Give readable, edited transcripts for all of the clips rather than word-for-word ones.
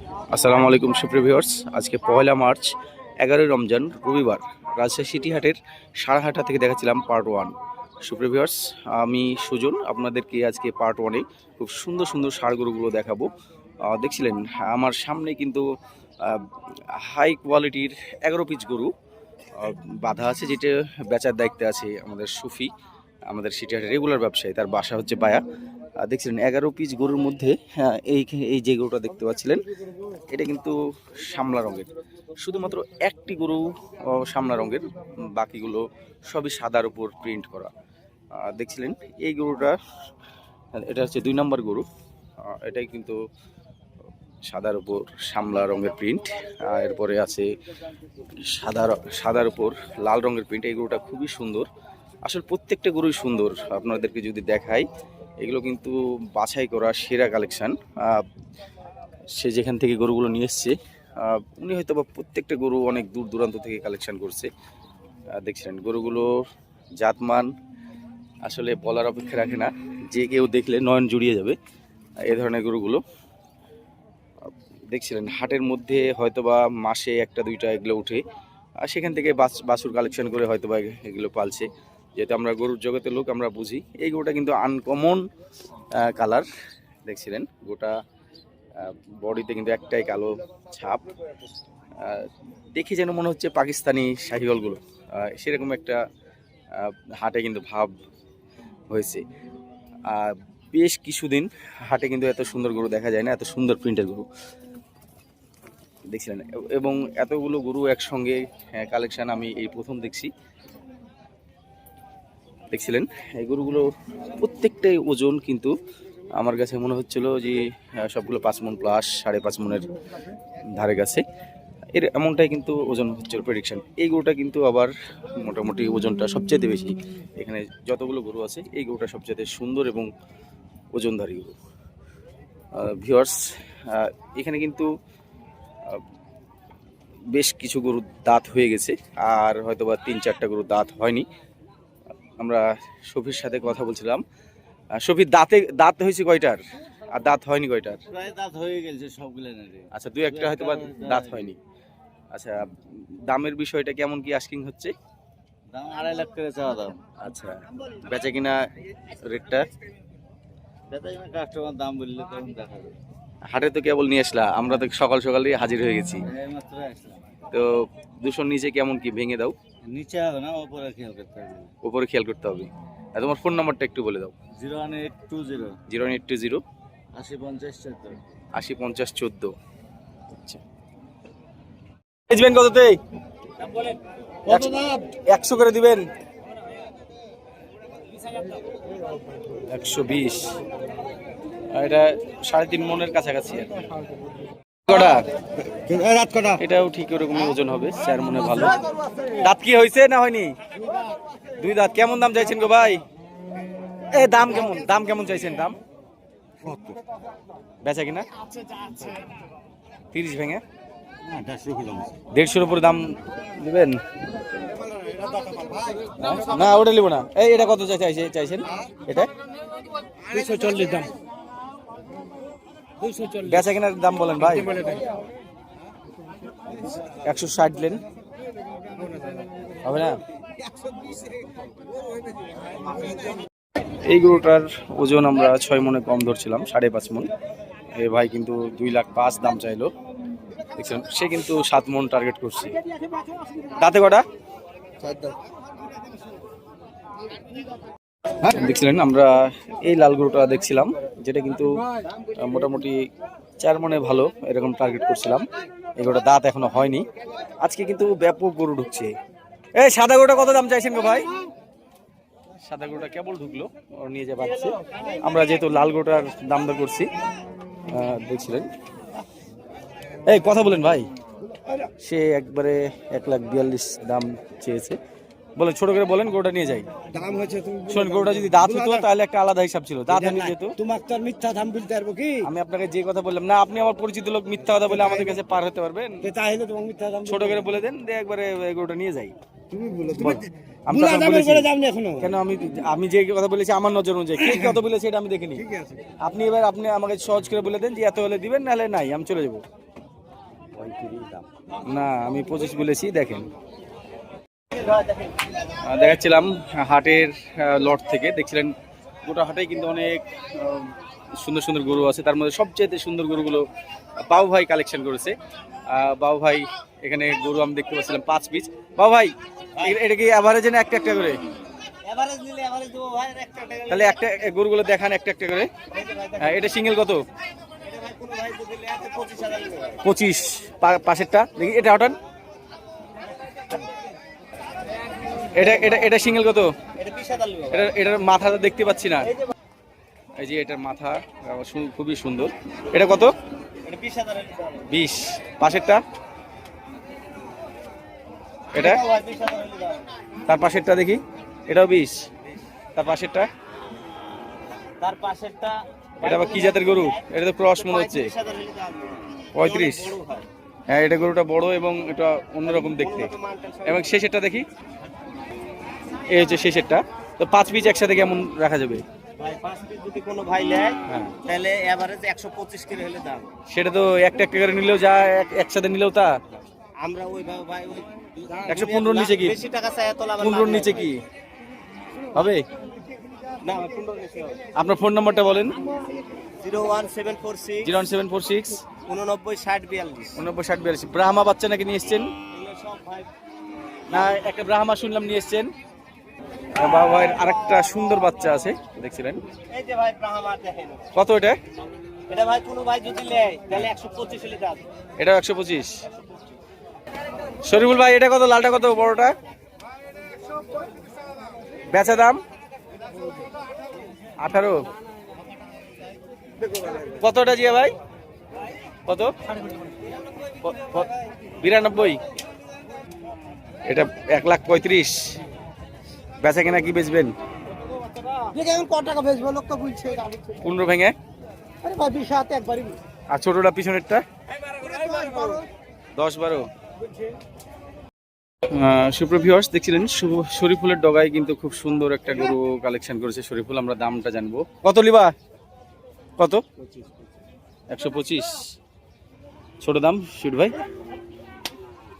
আসসালামু আলাইকুম সুপ্রিয় ভিউয়ার্স, আজকে পয়লা মার্চ 11ই রমজান রবিবার রাজশাহী সিটি হাটের সারাহাটা থেকে দেখাচ্ছিলাম পার্ট 1। সুপ্রিয় ভিউয়ার্স, আমি সুজন আপনাদেরকে আজকে পার্ট 1-এ খুব সুন্দর সুন্দর ষাঁড় গরুগুলো দেখাবো। দেখছিলেন আমার সামনে কিন্তু হাই কোয়ালিটির 11 পিস গরু বাঁধা আছে, যেটা বেচার দায়িত্বে আছে আমাদের সুফি, আমাদের সিটি হাটের রেগুলার ব্যবসায়ী। তার বাসা হচ্ছে বায়া। দেখছিলেন 11 পিস গরুর মধ্যে এই এই যে গরুটা দেখতে পাচ্ছিলেন, এটা কিন্তু শামলা রঙের। শুধুমাত্র একটি গরু শামলা রঙের, বাকিগুলো সবই সাদার উপর প্রিন্ট করা। দেখছিলেন এই গরুটা, এটা হচ্ছে 2 নম্বর গরু। এটাই কিন্তু সাদার উপর শামলা রঙের প্রিন্ট। এরপরে আছে সাদার উপর লাল রঙের প্রিন্ট। এই গরুটা খুবই সুন্দর, আসলে প্রত্যেকটা গরুই সুন্দর। আপনাদেরকে যদি দেখাই, এগুলো কিন্তু বাছাই করা সেরা কালেকশান। সে যেখান থেকে গরুগুলো নিয়ে এসছে, উনি হয়তো বা প্রত্যেকটা গরু অনেক দূর দূরান্ত থেকে কালেকশান করছে। দেখছিলেন গরুগুলো জাতমান আসলে বলার অপেক্ষা রাখে না, যে কেউ দেখলে নয়ন জুড়িয়ে যাবে এ ধরনের গরুগুলো। দেখছিলেন হাটের মধ্যে হয়তোবা মাসে একটা দুইটা এগুলো উঠে, আর সেখান থেকে বাছুর কালেকশন করে হয়তোবা এগুলো পালছে। যেহেতু আমরা গরুর জগতের লোক, আমরা বুঝি। এই গরুটা কিন্তু আনকমন কালার। দেখছিলেন গোটা বডিতে কিন্তু একটাই কালো ছাপ, দেখে যেন মনে হচ্ছে পাকিস্তানি শাহিওয়ালগুলো, সেরকম একটা হাটে কিন্তু ভাব হয়েছে। বেশ কিছুদিন হাটে কিন্তু এত সুন্দর গরু দেখা যায় না, এত সুন্দর প্রিন্টের গরু দেখছিলেন। এবং এতগুলো গরু একসঙ্গে কালেকশন আমি এই প্রথম দেখছি। দেখছিলেন এই গরুগুলো প্রত্যেকটাই ওজন কিন্তু আমার কাছে মনে হচ্ছিল যে সবগুলো 5 মণ প্লাস, 5.5 মণের ধারে কাছে এর এমনটাই কিন্তু ওজন হচ্ছিল প্রেডিকশন। এই গরুটা কিন্তু আবার মোটামুটি ওজনটা সবচেয়ে বেশি। এখানে যতগুলো গরু আছে, এই গরুটা সবচেয়ে সুন্দর এবং ওজনধারী গরু। ভিউয়ার্স, এখানে কিন্তু বেশ কিছু গরু দাঁত হয়ে গেছে, আর হয়তো বা 3-4টা গরু দাঁত হয়নি। আমরা শফির সাথে কথা বলছিলাম। শফির দাঁত হয়েছে কয়টার, আর দাঁত হয়নি কয়টার? প্রায় দাঁত হয়ে গেছে সবগুলো। আচ্ছা, 2-1টা হয়তো বা দাঁত হয়নি। আচ্ছা, দামের বিষয়টা কেমন কি আস্কিং হচ্ছে? দাম 2.5 লাখ করে চাওয়া দাম। আচ্ছা, বেচা কিনা রেটটা? কাস্টমার দাম বললে তখন দেখা যাবে। হাটে তো কেবল নিয়ে আসলা, আমরা তো সকাল সকালে হাজির হয়ে গেছি। এইমাত্র আসলাম। তো 200 নিচে কেমন কি ভেঙে দাও? নিচে হবে না, উপরে খেয়াল করতে হবে। উপরে খেয়াল করতে হবে। আর তোমার ফোন নাম্বারটা একটু বলে দাও। 01820 01820 8050 805014। আচ্ছা, বেচবেন কততে? 100 করে দিবেন। 120। এটা 3.5 মণের কাছাকাছি। এটাও ঠিক ওরকমই ওজন হবে, 4 মণে ভালো। দাঁত কি হয়েছে না হয়নি? 2 দাঁত। কেমন দাম চাইছেন গো ভাই? দাম কেমন চাইছেন? দাম বেচা কিনা 30 ভেঙে 150-এর উপরে দাম দিবেন না? ওটা নিব না। এটা কত চাইছেন? এটা 240 দাম। বেচা কিনার দাম বলেন ভাই। 160 লেন হবে না? এই গরুটার ওজন আমরা 6 মণে কম ধরছিলাম, 5.5 মণ। এই ভাই কিন্তু 2,05,000 দাম চাইলো। দেখছেন, সে কিন্তু 7 মণ টার্গেট করছে। দাঁতে কটা? দেখছিলেন আমরা এই লাল গরুটা দেখছিলাম, যেটা কিন্তু মোটামুটি 4 মণে ভালো এরকম টার্গেট করছিলাম। এই গরুটা দাঁত এখনো হয়নি। আজকে কিন্তু ব্যাপক গরু ঢুকছে। এই সাদা গরুটা কত দাম চাইছেন গো ভাই? সাদা গরুটা কেবল ঢুকলো, ওর নিয়ে যা পাচ্ছে। আমরা যেহেতু লাল গরুটার দাম দর করছি, দেখছিলেন। এই কথা বলেন ভাই। সে একবারে 1,42,000 দাম চেয়েছে। বলেন, ছোট করে বলেন, গরুটা নিয়ে যাই। দাম হয়েছে শোন, গরুটা যদি দাঁত হতো তাহলে একটা আলাদা হিসাব ছিল। দাঁত হয়নি যেহেতু। তোমার তো আর মিথ্যা দাম বলতে পারবো কি? আমি আপনাকে যে কথা বললাম না, আপনি আমার পরিচিত লোক, মিথ্যা কথা বলে আমাদের কাছে পার হতে পারবেন? তাহলে তোমার মিথ্যা দাম ছোট করে বলে দেন, দিয়ে একবারে গরুটা নিয়ে যাই। তুমি বলো, আমি তো বলেছি দাম এখনো কেন? আমি যে কথা বলেছি আমার নজর অনুযায়ী, কে কত বলেছে এটা আমি দেখিনি। আপনি আমাকে সহজ করে বলে দেন যে এত হলে দিবেন, নাহলে নাই, আমি চলে যাবো। না, আমি 25 বলেছি, দেখেন। দেখাচ্ছিলাম হাটের লট থেকে, দেখছিলেন গোটা হাটেই কিন্তু অনেক সুন্দর সুন্দর গরু আছে। তার মধ্যে সবচেয়ে সুন্দর গরুগুলো বাবু ভাই কালেকশন করেছে। বাবু ভাই এখানে গরু আমি দেখতে পাচ্ছিলাম 5 পিস। বাবু ভাই এটা কি অ্যাভারেজে না একটা একটা করে? তাহলে একটা গরুগুলো দেখান একটা একটা করে। এটা সিঙ্গেল কত? 25। পাশেরটা দেখি, এটা হঠাৎ এটা এটা এটা সিঙ্গেল কত? এটার মাথাটা দেখতে পাচ্ছি না। এই যে এটার মাথা খুবই সুন্দর। এটা কত? 20। পাশেরটা এটা, তার পাশেরটা দেখি, এটাও 20। তার পাশেরটা এটা আবার কি জাতের গরু? এটা তো ক্রস মনে হচ্ছে। 35। হ্যাঁ, এটা গরুটা বড় এবং এটা অন্যরকম দেখতে। এবং শেষেরটা দেখি, এই হচ্ছে শেষেরটা। তো 5 পিস একসাথে কেমন রাখা যাবে? সেটা তো একটা একটা করে নিলেও যা, একসাথে নিলেও তা। আমরা ওইভাবে ভাই 115 নিচে কি? বেশি টাকা চাই তোলা 15 নিচে কি হবে? না 15 নিচে হবে। আপনার ফোন নাম্বারটা বলেন। 01746 01746 89 60 42। 89 60 42। ব্রাহ্মা বাচ্চা নাকি নিয়ে এসছেন? না, একটা ব্রাহ্মা শুনলাম নিয়ে এসছেন। বাবা ভাইয়ের আরেকটা সুন্দর বাচ্চা আছে, দেখছিলেন। এই যে ভাই ব্রাহ্মা দেখেন কত এটা? এটা ভাই কোনো ভাই যদি নেয় তাহলে 125 হলে দাম। এটা 125। শরীফুল ভাই এটা কত? লালটা কত? বড়টা বেচা দাম 18। কতটা জিয়া ভাই? কত? 92। এটা 1,35,000। বেচা কিনা কি বেচবেন? এখন কত টাকা বেচবো? লোক তো বুঝছে 15 ভেঙে। আরে ভাই 20 হাতে একবারই আর ছোটটা পিছনেরটা 10-12। সুপ্রভিউয়ার্স, দেখছিলেন শরীফুলের ডগায় কিন্তু খুব সুন্দর একটা গরু কালেকশন করেছে শরীফুল। আমরা দামটা জানবো। কত লিবা? কত? 125। ছোট দাম শুট ভাই,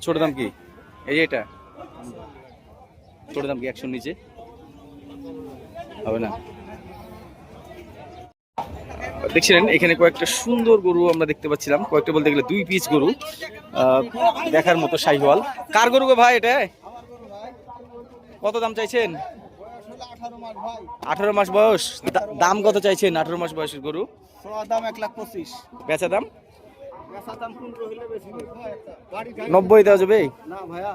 ছোট দাম কি? এই যে এটা ছোট দাম কি 100 নিচে হবে না? দেখছিলেন এখানে কয়েকটা সুন্দর গরু আমরা দেখতে পাচ্ছিলাম। কয়েকটা বলতে গেলে 2 পিস গরু দেখার মতো। শাহিওয়াল কার গরু গো ভাই? এটা কত দাম চাইছেন? 18 মাস বয়স। দাম কত চাইছেন 18 মাস বয়সের গরু? দাম 1,25,000। বেচা দাম বেচা দাম 15 হলে বেশি। 90 দেওয়া যাবে? না ভাইয়া,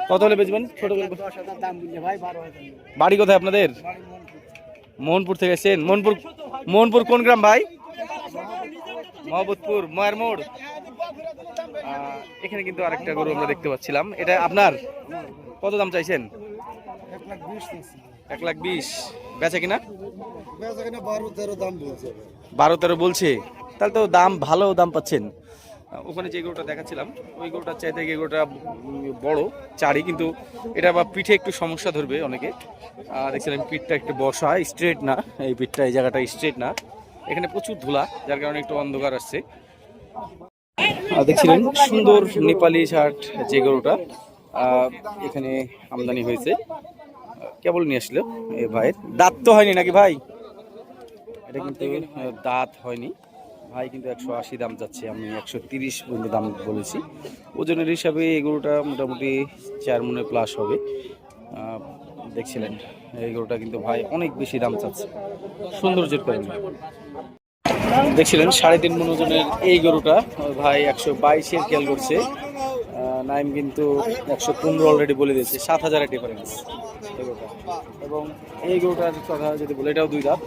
কত হলে বেচবেন? ছোট গরু 10,000 দাম বললে ভাই 12,000। বাড়ি কোথায় আপনাদের? মোহনপুর থেকে এসেছেন? মোহনপুর কোন গ্রাম ভাই? মহবতপুর, ময়ের মোড়। এখানে কিন্তু আরেকটা গরু আমরা দেখতে পাচ্ছিলাম। এটা আপনার? কত দাম চাইছেন? 1,20,000। বেচা কিনা 12-13 বলছে। তাহলে তো দাম ভালো দাম পাচ্ছেন। ওখানে যে গরুটা দেখাচ্ছিলাম ওই গরুটার চাইতে এই গরুটা বড় চারি, কিন্তু এটা বা পিঠে একটু সমস্যা ধরবে অনেকে। দেখছিলেন পিঠটা একটু বসা, স্ট্রেট না। এই পিঠটা, এই জায়গাটা স্ট্রেট না। এখানে প্রচুর ধুলা, যার কারণে একটু অন্ধকার আসছে। দেখছিলেন সুন্দর নেপালি শার্ট যে গরুটা এখানে আমদানি হয়েছে, কেবল নিয়ে আসলো এই ভাইয়ের। দাঁত তো হয়নি নাকি ভাই? এটা কিন্তু দাঁত হয়নি ভাই, কিন্তু 180 দাম যাচ্ছে। আমি 130 পর্যন্ত দাম বলেছি। ওজনের হিসাবে এই গরুটা মোটামুটি 4 মনে প্লাস হবে। দেখছিলেন এই গরুটা কিন্তু ভাই অনেক বেশি দাম চাচ্ছে সৌন্দর্যের কারণে। দেখছিলেন 3.5 মন ওজনের এই গরুটা ভাই 122-এর খেয়াল করছে। নাইম কিন্তু 115 অলরেডি বলে দিয়েছে। 7,000-এর ডিফারেন্স এই গরুটা। এবং এই গরুটার কথা যদি বলে, এটাও 2 দাঁত।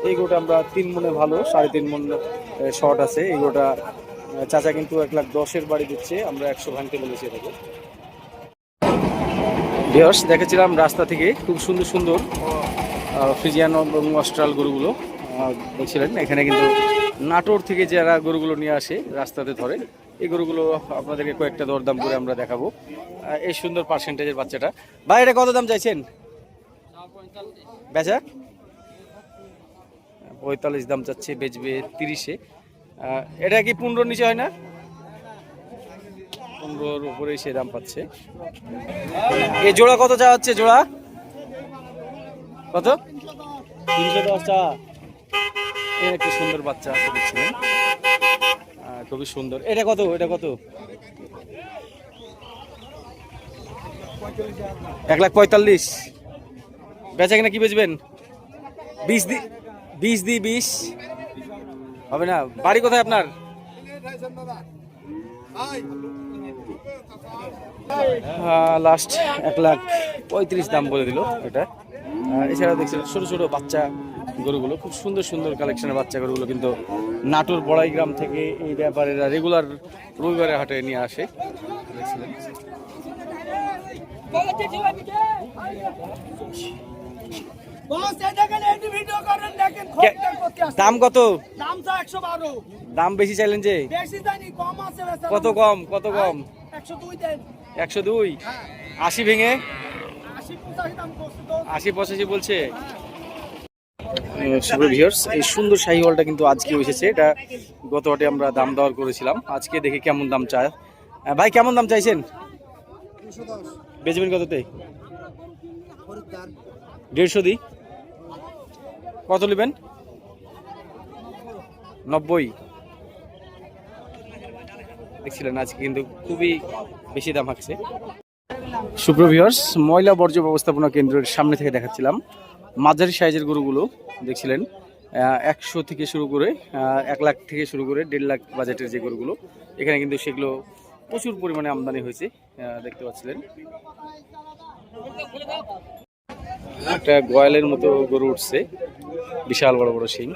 এই গরুটা আমরা 3 মনে ভালো, 3.5 মন শর্ট আছে। এই গরুটা চাচা কিন্তু 1,10,000-এর বাড়ি দিচ্ছে, আমরা 100 ভাঙতে বলেছি এটাকে। ভিউয়ার্স, দেখেছিলাম রাস্তা থেকে খুব সুন্দর সুন্দর ফ্রিজিয়ান এবং অস্ট্রাল গরুগুলো দেখছিলেন। এখানে কিন্তু নাটোর থেকে যারা গরুগুলো নিয়ে আসে রাস্তাতে ধরে, এই গরুগুলো আপনাদেরকে কয়েকটা দরদাম করে আমরা দেখাবো। এই সুন্দর পার্সেন্টেজের বাচ্চাটা ভাই, এটা কত দাম চাইছেন? বেচা 45 দাম চাচ্ছে, বেচবে 30-এ। এটা কি 15 নিচে হয় না? 15-র উপরেই সে দাম পাচ্ছে। এই জোড়া কত চাওয়া হচ্ছে? জোড়া কত? 310 টাকা। একটা সুন্দর বাচ্চা আছে দেখছিলেন, খুবই সুন্দর। এটা কত? এটা কত? 1,45,000। বেচা কিনা কি বেচবেন? 20 হবে না? বাড়ি কোথায় আপনার? লাস্ট 1,35,000 দাম বলে দিল এটা। এছাড়াও দেখছেন ছোট ছোট বাচ্চা গরুগুলো, খুব সুন্দর সুন্দর কালেকশনের বাচ্চা গরুগুলো কিন্তু নাটোর বড়াই গ্রাম থেকে এই ব্যাপারীরা রেগুলার রবিবারের হাটে নিয়ে আসে। দেখছিলেন দাম কত? দাম বেশি চাইলেন যে? কত কম? কত কম? 102। 80 ভেঙে 80-85 বলছে। এই সুন্দর শাহিওয়ালটা কিন্তু আজকে এসেছে। এটা গত হাটে আমরা দাম দর করেছিলাম, আজকে দেখি কেমন দাম চায়। ভাই কেমন দাম চাইছেন? বেচবেন কততে? 150 দিই। কত নেবেন? 90। দেখছিলেন আজকে কিন্তু খুবই বেশি দাম হাঁকছে। সুপ্রভিয়ার্স, ময়লা বর্জ্য ব্যবস্থাপনা কেন্দ্রের সামনে থেকে দেখাচ্ছিলাম মাঝারি সাইজের গরুগুলো। দেখছিলেন 100 থেকে শুরু করে 1 লাখ থেকে শুরু করে 1.5 লাখ বাজেটের যে গরুগুলো, এখানে কিন্তু সেগুলো প্রচুর পরিমাণে আমদানি হয়েছে, দেখতে পাচ্ছিলেন। একটা গোয়ালের মতো গরু উঠছে, বিশাল বড় বড় শিং,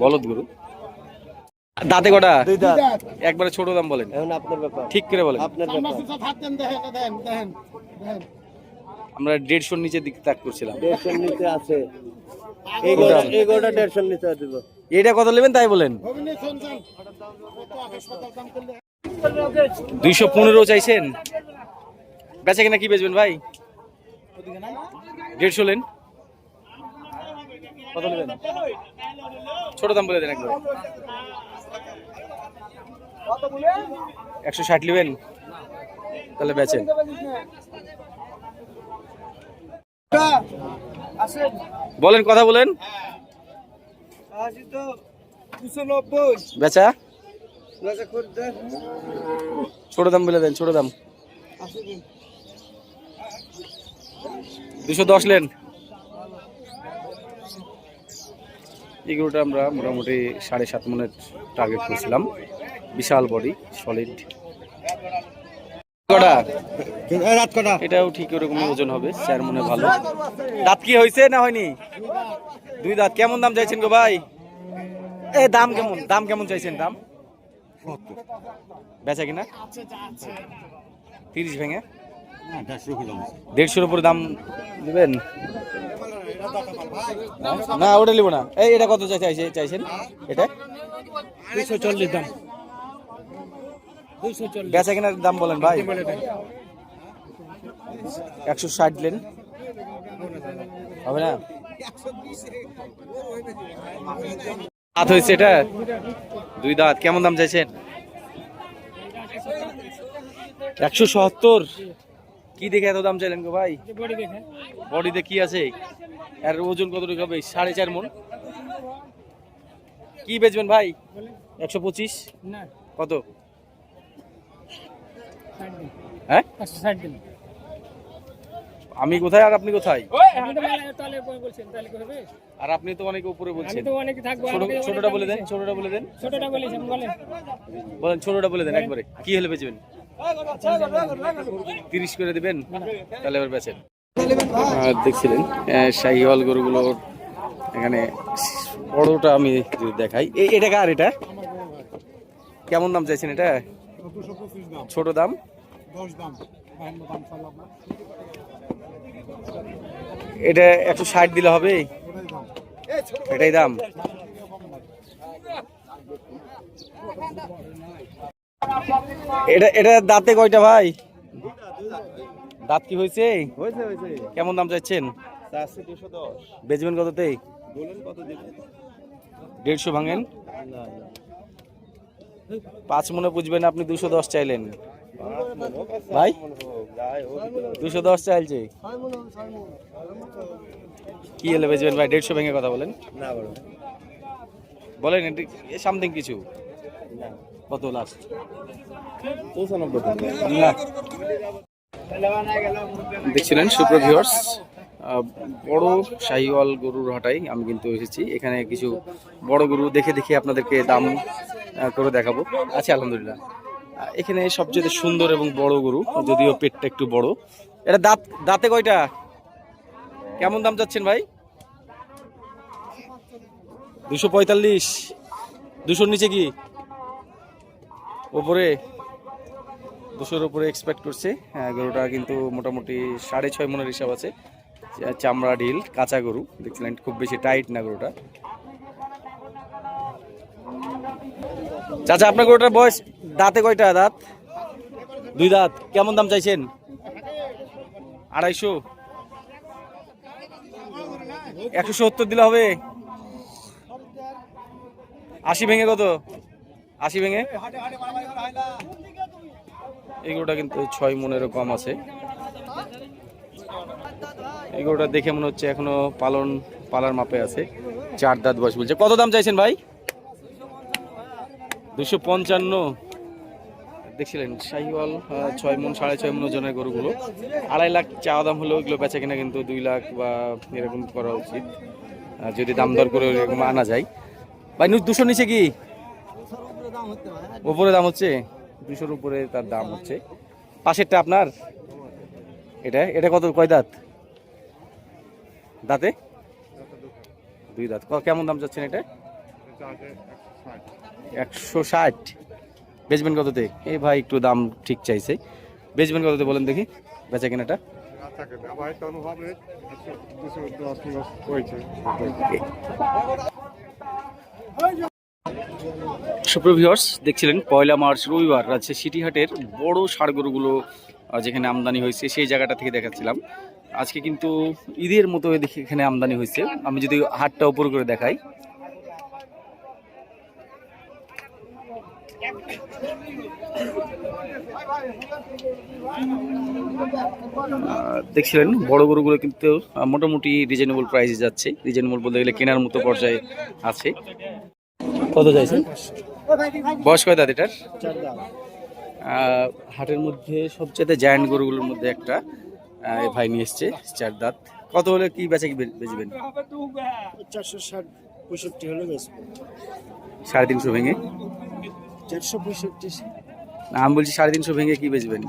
বলদ গরু। দাঁতে কটা? একবারে ছোট দাম বলেন, ঠিক করে বলেন। আমরা 150-র নিচের দিকে তাক করছিলাম। 150-র নিচে আছে। এটা কত নেবেন তাই বলেন? 215 চাইছেন। বেচা কিনা কি বেচবেন ভাই? 150 লেন। কত নেবেন? ছোট দাম বলে দেন একবার। 160 নেবেন, তাহলে বেচেন। বলেন, কথা বলেন। বেচা ছোট দাম বলে দেন, ছোট দাম। 210 লেন। এই গরুটা আমরা মোটামুটি 7.5 মনের টার্গেট করেছিলাম, বিশাল বডি, সলিড। এটাও ঠিক ওরকমই ওজন হবে, 4 মনে ভালো। দাঁত কি হয়েছে না হয়নি? 2 দাঁত। কেমন দাম চাইছেন গো ভাই? এই দাম কেমন? দাম কেমন চাইছেন? দাম বেচা কিনা 30 ভেঙে 150-র উপরে দাম দেবেন না? ওটা নিব না। এই এটা কত চাইছেন? এটা 240 দাম। বেচা কিনার দাম বলেন ভাই। 160 লেন, হবে না? দাঁত হয়েছে এটা? 2 দাঁত। কেমন দাম চাইছেন? 170। কি দেখে এত দাম চাইলেন গো ভাই? বডিতে কি আছে? আর ওজন কতটুকু হবে? 4.5 মন। কি বেচবেন ভাই? 125। কত? হ্যাঁ, আমি কোথায় আর আপনি কোথায়? আর আপনি তো অনেক উপরে বলছেন। ছোটটা বলে দেন, ছোটটা বলে দেন, বলেন ছোটটা বলে দেন একবারে। কি হলে বেচবেন? 30 করে দিবেন, তাহলে এবার বেচেন। দেখছিলেন শাহিওয়াল গরুগুলোর এখানে বড়টা আমি দেখাই। এটা কার? এটা কেমন দাম চাইছেন? এটা ছোট দাম 10 দাম। এটা 160 দিলে হবে? এটাই দাম। এটা দাঁতে কয়টা ভাই? দাঁত কি হয়েছে? কেমন দাম চাইছেন? বেচবেন কততে? 150 ভাঙেন। 5 মনে বুঝবেন আপনি, 210 চাইলেন। ভাই 210 চাইছে, কি হলে বেচবেন ভাই? 150 ভেঙে কথা বলেন না বড় বলেন, সামথিং কিছু কত লাস্ট? 95 দেখছিলেন সুপ্রিয় ভিউয়ার্স, বড় শাহিওয়াল গরুর হাটাই আমি কিন্তু এসেছি। এখানে কিছু বড় গরু দেখে দেখে আপনাদেরকে দাম করে দেখাবো। আচ্ছা, আলহামদুলিল্লাহ এখানে সবচেয়ে সুন্দর এবং বড় গরু, যদিও পেটটা একটু বড়। এটা দাঁতে কয়টা? কেমন দাম চাচ্ছেন ভাই? 245। 200 নিচে কি ওপরে? 200-র উপরে এক্সপেক্ট করছে। হ্যাঁ, গরুটা কিন্তু মোটামুটি 6.5 মনের হিসাব আছে। চামড়া ঢিল, কাঁচা গরু দেখছিলেন, খুব বেশি টাইট না গরুটা। চাচা, আপনার গরুটার বয়স দাঁতে কয়টা? দাঁত 2 দাঁত। কেমন দাম চাইছেন? 250। 170 দিলে হবে? 80 ভেঙে কত? 80 ভেঙে? এই গরুটা কিন্তু 6 মনেরও কম আছে। এই গরুটা দেখে মনে হচ্ছে এখনো পালার মাপে আছে। 4 দাঁত বয়স বলছে। কত দাম চাইছেন ভাই? 255। দেখছিলেন শাহিওয়াল 6 মন 6.5 মন ওজনের গরুগুলো 2.5 লাখ চাওয়া দাম হলেও এগুলো বেচা কিনা কিন্তু 2 লাখ বা এরকম করা উচিত, যদি দাম দর করে এরকম আনা যায়। ভাই 200 নিচে কি? উপরে দাম হচ্ছে 200-র উপরে তার দাম হচ্ছে। পাশেরটা আপনার? এটা কত? কয় দাঁত? দাঁতে 2 দাঁত। কেমন দাম যাচ্ছেন এটা? 160। বেচবেন কততে? এই ভাই একটু দাম ঠিক চাইছে। বেচবেন কততে বলেন দেখি, বেচা কেনাটা? সুপ্রিয় ভিউয়ার্স, দেখছিলেন 1 মার্চ রবিবার রাজশাহী সিটি হাটের বড় ষাঁড় গরুগুলো যেখানে আমদানি হয়েছে সেই জায়গাটা থেকে দেখাচ্ছিলাম। আজকে কিন্তু ঈদের মতো দেখি এখানে আমদানি হয়েছে। আমি যদি হাটটা উপর করে দেখাই, দেখছিলেন বড় গরুগুলো কিন্তু মোটামুটি রিজনেবল প্রাইসে যাচ্ছে। রিজনেবল বলতে গেলে কেনার মতো পর্যায়ে আছে। কত চাইছেন? বয়স কয় দাঁত এটার? হাটের মধ্যে সবচেয়ে জায়ান্ট গরুগুলোর মধ্যে একটা ভাই নিয়ে এসছে, 4 দাঁত। কত হলে কি বেচা কি বেচবেন? 460-65 হলে বেচবো। 350 ভেঙে? 465। না, আমি বলছি 350 ভেঙে কি বেচবেন?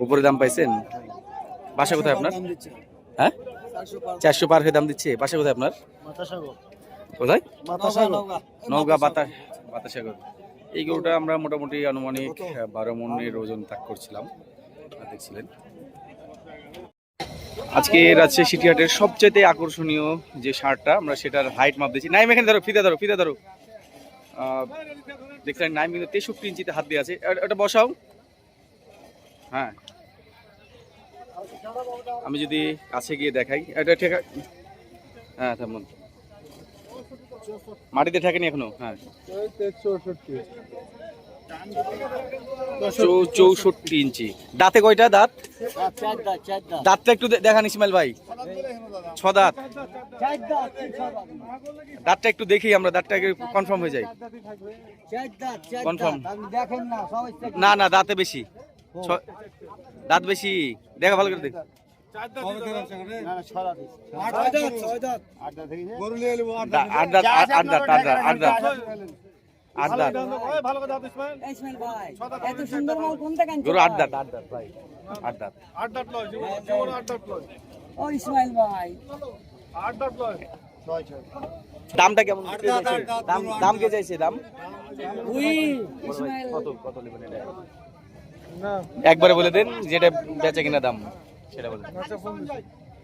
উপরে দাম পাইছেন? বাসা কোথায় আপনার? হ্যাঁ, 400 পার হয়ে দাম দিচ্ছে। বাসা কোথায় আপনার? কোথায়? নওগাঁ বাতাসাগর। এই গরুটা আমরা মোটামুটি আনুমানিক 12 মনের ওজন তাক করছিলাম, দেখছিলেন। আজকে রাজশাহী সিটি হাটের সবচেয়ে আকর্ষণীয় যে ষাঁড়টা, আমরা সেটার হাইট মাপ দিচ্ছি। নাইম এখানে ধরো, ফিতে ধরো। দেখলেন নাইম কিন্তু 63 ইঞ্চিতে হাত দিয়ে আছে। এটা বসাও। হ্যাঁ, আমি যদি কাছে গিয়ে দেখাই, এটা ঠিক। হ্যাঁ, তেমন মাটিতে ঠেকেনি এখনো। হ্যাঁ, 64 ইঞ্চি। দাঁতে কয়টা দাঁত? দাঁতটা একটু দেখান ইসমাইল ভাই। 6 দাঁত। দাঁতটা একটু দেখি আমরা, দাঁতটা কনফার্ম হয়ে যায়। কনফার্ম না, দাঁতে বেশি, দাঁত বেশি। দেখা ভালো করে দেখ। দামটা কেমন? দাম কে চাইছে? দাম কত নেবেন এটা? একবারে বলে দেন, যেটা বেচা কিনা দাম সেটা বলে।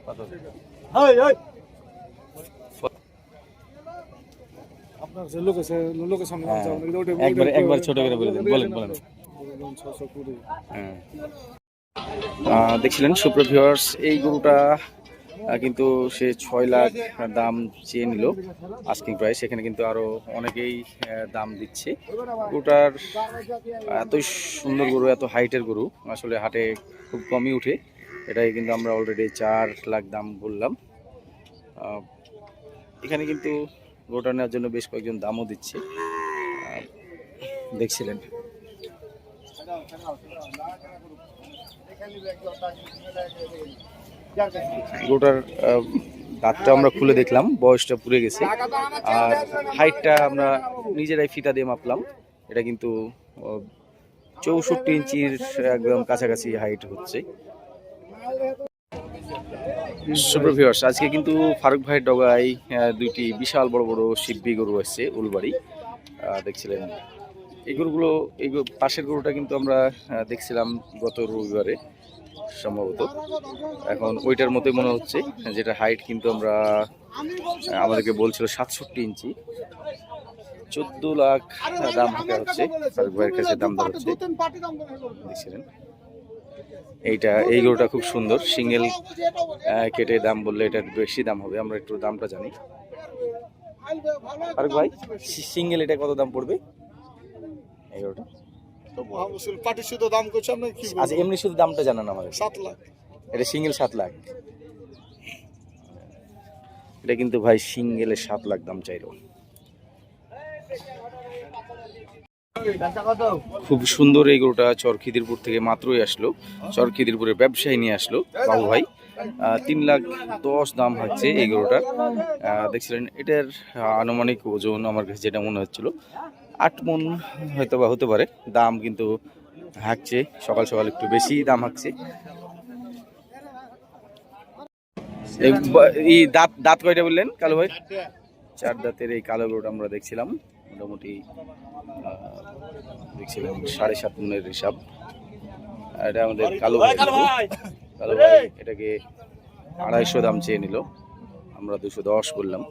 কত? একবার ছোট করে বলে দেন, বলেন। হ্যাঁ, দেখছিলেন সুপ্রিয় ভিউয়ার্স, এই গরুটা কিন্তু সে 6 লাখ দাম চেয়ে নিল আস্কিং প্রাইস। এখানে কিন্তু আরো অনেকেই দাম দিচ্ছে। গরুটার এত সুন্দর গরু, এত হাইটের গরু আসলে হাটে খুব কমই উঠে। এটাই কিন্তু আমরা অলরেডি 4 লাখ দাম বললাম। এখানে কিন্তু গরুটা নেওয়ার জন্য বেশ কয়েকজন দামও দিচ্ছে, দেখছিলেন। গরুটার দাঁতটা আমরা খুলে দেখলাম, বয়সটা পুড়ে গেছে। আর হাইটটা আমরা নিজেরাই ফিতা দিয়ে মাপলাম, এটা কিন্তু 64 ইঞ্চির একদম কাছাকাছি হাইট হচ্ছে। সুপ্রিয় ভিউয়ার্স, আজকে কিন্তু ফারুক ভাইয়ের ডগায় দুইটি বিশাল বড় বড় শিববি গরু আসছে উলবাড়ি, দেখছিলেন। এই গরুগুলো, পাশের গরুটা কিন্তু আমরা দেখছিলাম গত রবিবারে সম্ভবত। এখন ওইটার মতোই মনে হচ্ছে, যেটা হাইট কিন্তু আমরা আমাদেরকে বলছিল 67 ইঞ্চি। 14 লাখ দাম হাঁকা হচ্ছে, ফারুক ভাইয়ের কাছে দাম দর হচ্ছে, দেখছিলেন। এই গরুটা খুব সুন্দর, সিঙ্গেল কেটে দাম বললে এটার বেশি দাম হবে। আমরা একটু দামটা জানি। ফারুক ভাই, সিঙ্গেল এটা কত দাম পড়বে এই গরুটা? পাটি শুধু দাম করছে আপনি কি আচ্ছা, এমনি শুধু দামটা জানান আমাদের। 7 লাখ। এটা সিঙ্গেল 7 লাখ। এটা কিন্তু ভাই সিঙ্গেলে 7 লাখ দাম চাইলো। খুব সুন্দর এই গরুটা চরখিদিরপুর থেকে মাত্রই আসলো। চরখিদিরপুরের ব্যবসায়ী নিয়ে আসলো বাবু ভাই। 3,10,00,000 দাম হচ্ছে এই গরুটার। দেখছিলেন, এটার আনুমানিক ওজন আমার কাছে যেটা মনে হচ্ছিল 8 মণ হয়তো বা হতে পারে। দাম কিন্তু হাঁকছে, সকাল সকাল একটু বেশি দাম হাঁকছে। এই দাঁত কয়টা বললেন কালো ভাই? 4 দাঁতের এই কালো গরুটা আমরা দেখছিলাম, মোটামুটি দেখছিলাম 7.5 মণের হিসাব। এটা আমাদের কালো ভাই। এটাকে 250 দাম চেয়ে নিল, আমরা 210 বললাম।